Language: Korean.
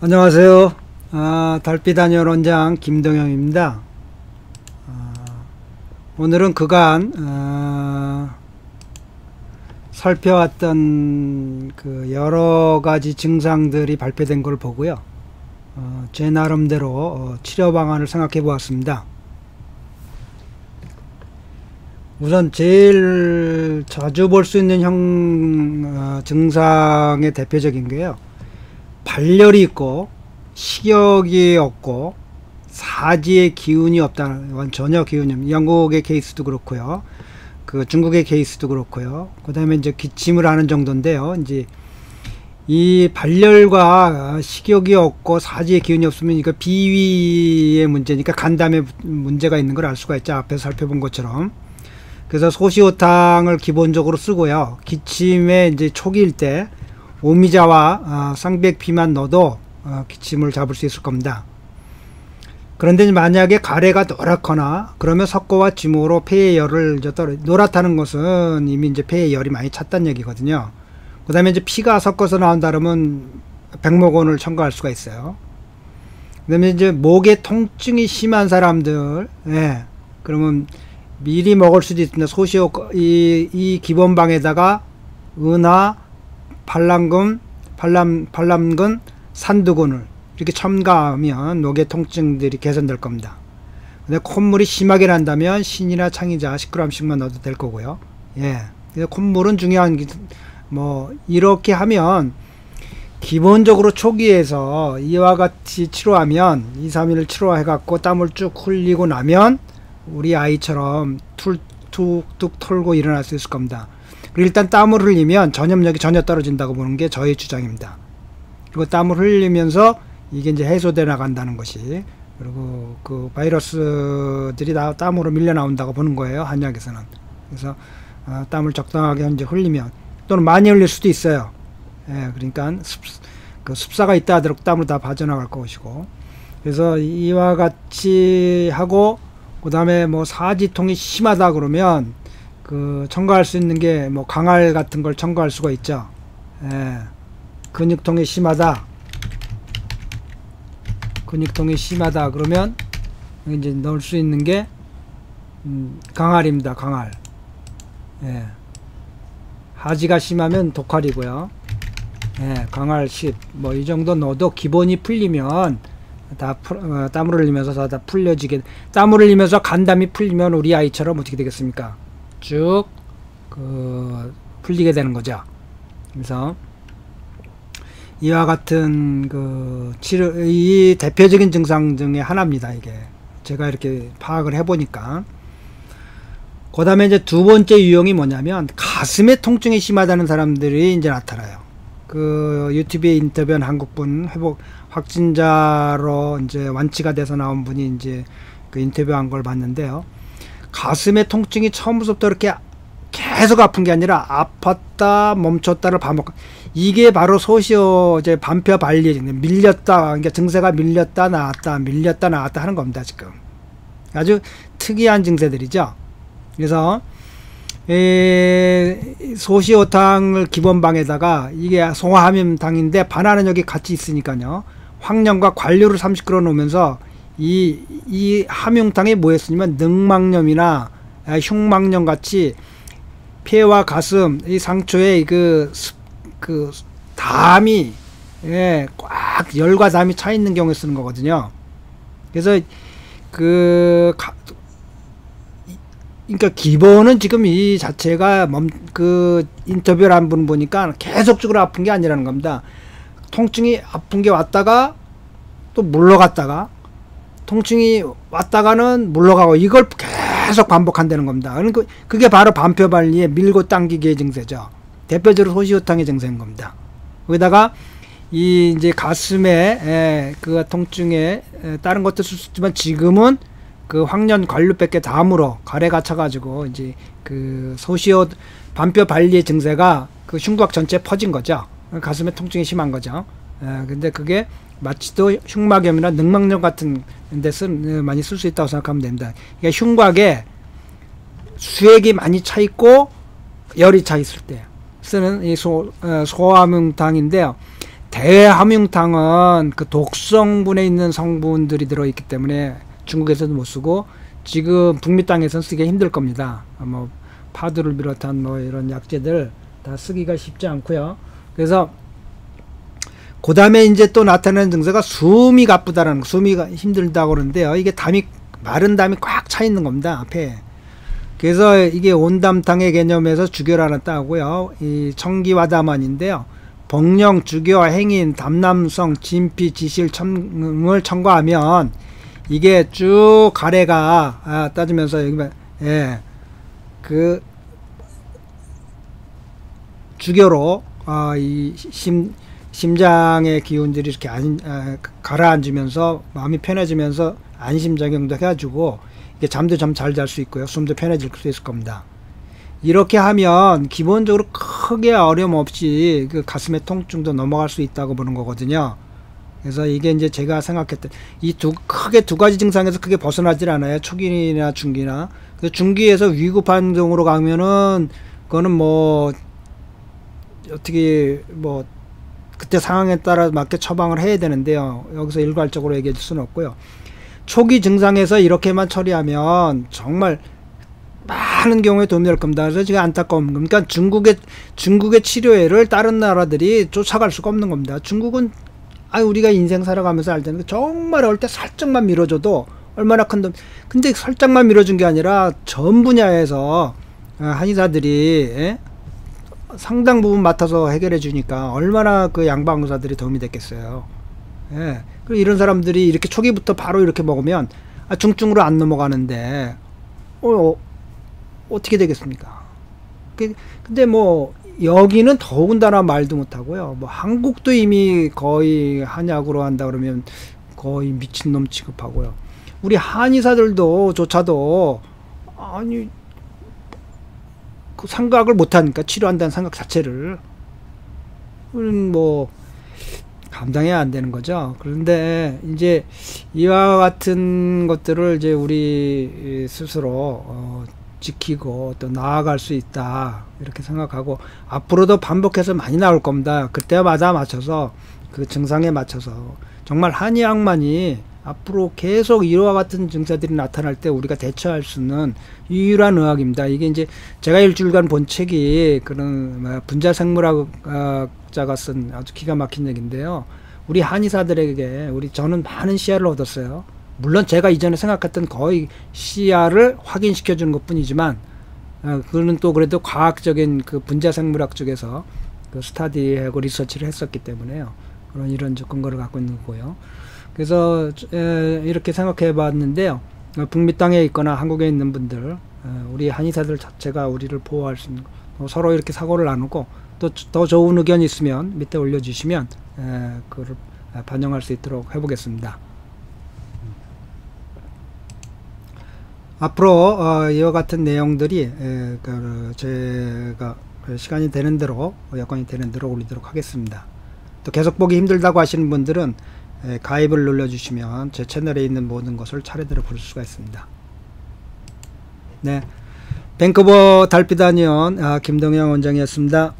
안녕하세요. 달빛 안녕 원장 김동영입니다. 오늘은 그간 살펴왔던 그 여러 가지 증상들이 발표된 걸 보고요. 제 나름대로 치료 방안을 생각해 보았습니다. 우선 제일 자주 볼 수 있는 증상의 대표적인 게요. 발열이 있고 식욕이 없고 사지의 기운이 없다는, 전혀 기운이 없는, 영국의 케이스도 그렇고요, 그 중국의 케이스도 그렇고요. 그 다음에 이제 기침을 하는 정도인데요. 이제 이 발열과 식욕이 없고 사지의 기운이 없으면 이거 비위의 문제니까 간담에 문제가 있는 걸 알 수가 있죠. 앞에서 살펴본 것처럼. 그래서 소시오탕을 기본적으로 쓰고요. 기침의 이제 초기일 때 오미자와 쌍백피만 넣어도 기침을 잡을 수 있을 겁니다. 그런데 만약에 가래가 노랗거나 그러면 석고와 쥐모로 폐의 열을 노랗다는 것은 이미 이제 폐의 열이 많이 찼다는 얘기거든요. 그 다음에 이제 피가 섞어서 나온다 그러면 백목원을 첨가할 수가 있어요. 그 다음에 이제 목에 통증이 심한 사람들, 그러면 미리 먹을 수도 있습니다. 소시오, 이 기본방에다가 은하, 팔람근, 산두근을 이렇게 첨가하면 목의 통증들이 개선될 겁니다. 근데 콧물이 심하게 난다면 신이나 창이자 10g씩만 넣어도 될 거고요. 그래서 콧물은 중요한 게, 이렇게 하면 기본적으로 초기에서 이와 같이 치료하면 2, 3일 치료해갖고 땀을 쭉 흘리고 나면 우리 아이처럼 툭툭 털고 일어날 수 있을 겁니다. 일단 땀을 흘리면 전염력이 전혀 떨어진다고 보는 게 저의 주장입니다. 그리고 땀을 흘리면서 이게 이제 해소돼 나간다는 것이, 그리고 그 바이러스들이 다 땀으로 밀려 나온다고 보는 거예요, 한약에서는. 그래서 땀을 적당하게 이제 흘리면, 또는 많이 흘릴 수도 있어요. 그러니까 습사가 있다 하더라도 땀으로 다 빠져나갈 것이고. 그래서 이와 같이 하고, 그 다음에 사지통이 심하다 그러면 첨가할 수 있는 게 강알 같은 걸 첨가할 수가 있죠. 근육통이 심하다 그러면 이제 넣을 수 있는 게 강알입니다. 강알. 하지가 심하면 독활이고요. 강알 10, 이 정도 넣어도 기본이 풀리면 땀을 흘리면서 다 풀려지게, 땀을 흘리면서 간담이 풀리면 우리 아이처럼 어떻게 되겠습니까? 쭉 풀리게 되는 거죠. 그래서 이와 같은 이 대표적인 증상 중에 하나입니다. 이게 제가 이렇게 파악을 해보니까. 그 다음에 이제 두 번째 유형이 뭐냐면, 가슴에 통증이 심하다는 사람들이 이제 나타나요. 유튜브에 인터뷰한 한국분, 확진자로 이제 완치가 돼서 나온 분이 이제 인터뷰한 걸 봤는데요. 가슴에 통증이 처음부터 이렇게 계속 아픈 게 아니라 아팠다 멈췄다를 반복. 이게 바로 소시오 이제 반표 발리, 밀렸다, 그러니까 증세가 밀렸다 나왔다 하는 겁니다. 지금 아주 특이한 증세들이죠. 그래서 소시오탕을 기본방에다가, 이게 송화함유당인데 바나나 여기 같이 있으니까요, 황령과 관류를 30g 놓으면서 이 함유탕이 뭐였으냐면 능망염이나 흉망염 같이 폐와 가슴, 이 상처에 담이, 꽉 열과 담이 차 있는 경우에 쓰는 거거든요. 그래서 그러니까 기본은 지금 이 자체가 인터뷰를 한 분 보니까 계속적으로 아픈 게 아니라는 겁니다. 통증이 아픈 게 왔다가 또 물러갔다가, 통증이 왔다가는 물러가고, 이걸 계속 반복한다는 겁니다. 그러니까 그게 바로 반표발리의 밀고 당기기의 증세죠. 대표적으로 소시오탕의 증세인 겁니다. 거기다가 이제 가슴에 통증에 다른 것도 쓸 수 있지만, 지금은 황련 관류백계 다음으로 가래가 차가지고 이제 소시오 반표 발리의 증세가 흉곽 전체에 퍼진 거죠. 가슴에 통증이 심한 거죠. 근데 그게 마치 또 흉막염이나 능막염 같은 데 많이 쓸 수 있다고 생각하면 됩니다. 그러니까 흉곽에 수액이 많이 차 있고 열이 차 있을 때 쓰는 이 소화명탕인데요. 대함유탕은 그 독성분에 있는 성분들이 들어있기 때문에 중국에서도 못 쓰고 지금 북미 땅에서는 쓰기가 힘들 겁니다. 뭐 파두를 비롯한 뭐 이런 약재들 다 쓰기가 쉽지 않고요. 그래서 그 다음에 이제 또 나타나는 증세가 숨이 가쁘다라는 거, 숨이 힘들다고 그러는데요. 이게 담이 마른 담이 꽉 차 있는 겁니다. 앞에. 그래서 이게 온담탕의 개념에서 주교를 하나 따고요. 이 청기와담안인데요. 복령, 주교, 행인, 담남성, 진피, 지실, 첨을 첨가하면 이게 쭉 가래가 따지면서 여기 예, 그 주교로 이 심장의 기운들이 이렇게 가라앉으면서 마음이 편해지면서 안심작용도 해가지고 이게 잠도 좀 잘 잘 수 있고요. 숨도 편해질 수 있을 겁니다. 이렇게 하면 기본적으로 크게 어려움 없이 그 가슴의 통증도 넘어갈 수 있다고 보는 거거든요. 그래서 이게 이제 제가 생각했던 이 크게 두 가지 증상에서 크게 벗어나질 않아요. 초기나 중기나. 그 중기에서 위급한 정도로 가면은 그거는 뭐 어떻게 뭐 그때 상황에 따라 맞게 처방을 해야 되는데요. 여기서 일괄적으로 얘기해 줄 수는 없고요. 초기 증상에서 이렇게만 처리하면 정말 많은 경우에 도움이 될 겁니다. 그래서 지금 안타까운, 그러니까 중국의 치료회를 다른 나라들이 쫓아갈 수가 없는 겁니다. 중국은 우리가 인생 살아가면서 알 때는 정말 어릴 때 살짝만 밀어줘도 얼마나 큰 돈. 근데 살짝만 밀어준 게 아니라 전 분야에서 한의사들이 상당 부분 맡아서 해결해 주니까 얼마나 그 양방의사들이 도움이 됐겠어요. 예. 그리고 이런 사람들이 이렇게 초기부터 바로 이렇게 먹으면 중증으로 안 넘어가는데 어떻게 되겠습니까? 근데 뭐 여기는 더군다나 말도 못하고요. 뭐 한국도 이미 거의 한약으로 한다 그러면 거의 미친놈 취급하고요. 우리 한의사들도 조차도 아니 그 생각을 못하니까 치료한다는 생각 자체를 뭐 감당해야 안 되는 거죠. 그런데 이제 이와 같은 것들을 이제 우리 스스로 지키고 또 나아갈 수 있다 이렇게 생각하고 앞으로도 반복해서 많이 나올 겁니다. 그때마다 맞춰서 그 증상에 맞춰서 정말 한의학만이 앞으로 계속 이와 같은 증세들이 나타날 때 우리가 대처할 수 있는 유일한 의학입니다. 이게 이제 제가 일주일간 본 책이 그런 분자생물학자가 쓴 아주 기가 막힌 얘기인데요. 우리 한의사들에게 저는 많은 시야를 얻었어요. 물론 제가 이전에 생각했던 거의 시야를 확인시켜 주는 것 뿐이지만 그거는 또 그래도 과학적인 그 분자생물학 쪽에서 그 스터디하고 리서치를 했었기 때문에요. 그런 이런 근거를 갖고 있는 거고요. 그래서 이렇게 생각해 봤는데요. 북미 땅에 있거나 한국에 있는 분들, 우리 한의사들 자체가 우리를 보호할 수 있는 서로 이렇게 사고를 나누고 또 더 좋은 의견이 있으면 밑에 올려주시면 그걸 반영할 수 있도록 해보겠습니다. 앞으로 이와 같은 내용들이 제가 시간이 되는 대로 여건이 되는 대로 올리도록 하겠습니다. 또 계속 보기 힘들다고 하시는 분들은 가입을 눌러주시면 제 채널에 있는 모든 것을 차례대로 볼 수가 있습니다. 네, 밴쿠버 달빛단위원 김동영 원장이었습니다.